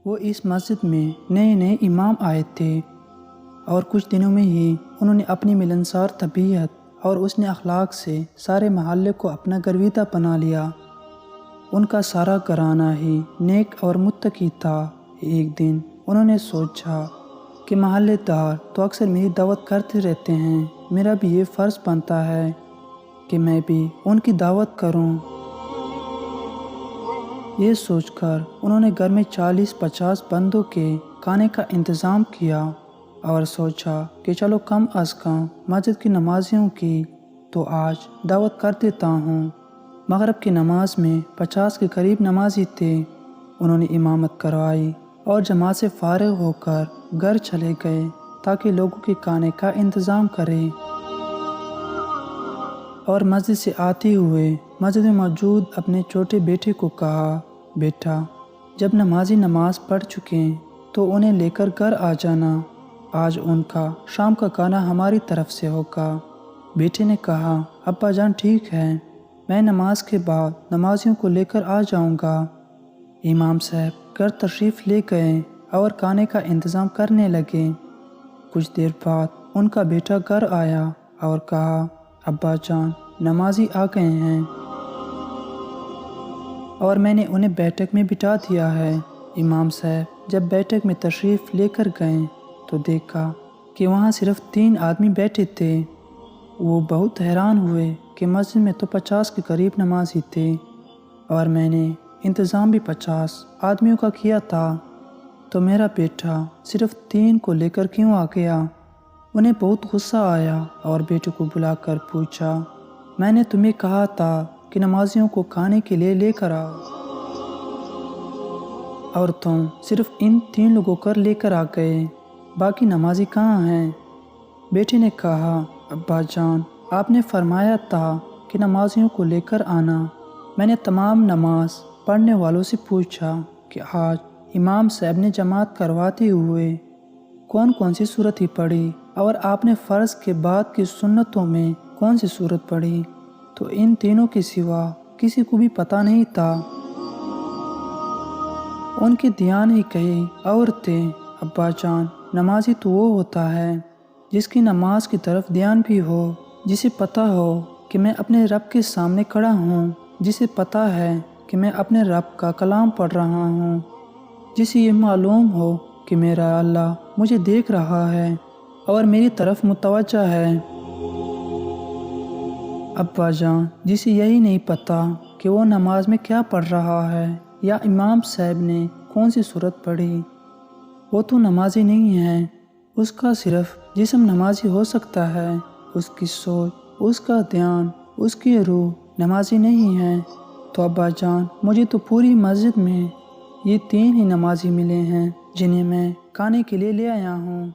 وہ اس مسجد میں نئے امام آئے تھے اور کچھ دنوں میں ہی انہوں نے اپنی ملنسار طبیعت اور اس نے اخلاق سے سارے محلے کو اپنا گرویدہ بنا لیا۔ ان کا سارا گھرانہ ہی نیک اور متقی تھا۔ ایک دن انہوں نے سوچا کہ محلے دار تو اکثر میری دعوت کرتے رہتے ہیں، میرا بھی یہ فرض بنتا ہے کہ میں بھی ان کی دعوت کروں۔ یہ سوچ کر انہوں نے گھر میں 40-50 بندوں کے کھانے کا انتظام کیا اور سوچا کہ چلو کم از کم مسجد کی نمازیوں کی تو آج دعوت کر دیتا ہوں۔ مغرب کی نماز میں 50 کے قریب نمازی تھے۔ انہوں نے امامت کروائی اور جماعت سے فارغ ہو کر گھر چلے گئے تاکہ لوگوں کے کھانے کا انتظام کریں، اور مسجد سے آتے ہوئے مسجد میں موجود اپنے چھوٹے بیٹے کو کہا، بیٹا جب نمازی نماز پڑھ چکیں تو انہیں لے کر گھر آ جانا، آج ان کا شام کا کھانا ہماری طرف سے ہوگا۔ بیٹے نے کہا، ابا جان ٹھیک ہے، میں نماز کے بعد نمازیوں کو لے کر آ جاؤں گا۔ امام صاحب گھر تشریف لے گئے اور کھانے کا انتظام کرنے لگے۔ کچھ دیر بعد ان کا بیٹا گھر آیا اور کہا، ابا جان نمازی آ گئے ہیں اور میں نے انہیں بیٹھک میں بٹھا دیا ہے۔ امام صاحب جب بیٹھک میں تشریف لے کر گئے تو دیکھا کہ وہاں صرف 3 آدمی بیٹھے تھے۔ وہ بہت حیران ہوئے کہ مسجد میں تو 50 کے قریب نمازی تھے اور میں نے انتظام بھی 50 آدمیوں کا کیا تھا، تو میرا بیٹا صرف 3 کو لے کر کیوں آ گیا؟ انہیں بہت غصہ آیا اور بیٹے کو بلا کر پوچھا، میں نے تمہیں کہا تھا کہ نمازیوں کو کھانے کے لیے لے کر آؤ اور تم صرف ان 3 لوگوں کو لے کر آ گئے، باقی نمازی کہاں ہیں؟ بیٹے نے کہا، ابا جان آپ نے فرمایا تھا کہ نمازیوں کو لے کر آنا۔ میں نے تمام نماز پڑھنے والوں سے پوچھا کہ آج امام صاحب نے جماعت کرواتے ہوئے کون کون سی سورت ہی پڑھی اور آپ نے فرض کے بعد کی سنتوں میں کون سی سورت پڑھی، تو ان تینوں کے سوا کسی کو بھی پتہ نہیں تھا۔ ان کے دھیان ہی کہیں اور تھے۔ ابا جان نمازی تو وہ ہوتا ہے جس کی نماز کی طرف دھیان بھی ہو، جسے پتہ ہو کہ میں اپنے رب کے سامنے کھڑا ہوں، جسے پتہ ہے کہ میں اپنے رب کا کلام پڑھ رہا ہوں، جسے یہ معلوم ہو کہ میرا اللہ مجھے دیکھ رہا ہے اور میری طرف متوجہ ہے۔ ابا جان جسے یہی نہیں پتہ کہ وہ نماز میں کیا پڑھ رہا ہے یا امام صاحب نے کون سی سورت پڑھی، وہ تو نمازی نہیں ہے۔ اس کا صرف جسم نمازی ہو سکتا ہے، اس کی سوچ، اس کا دھیان، اس کی روح نمازی نہیں ہے۔ تو ابا جان مجھے تو پوری مسجد میں یہ 3 ہی نمازی ملے ہیں جنہیں میں کھانے کے لیے لے آیا ہوں۔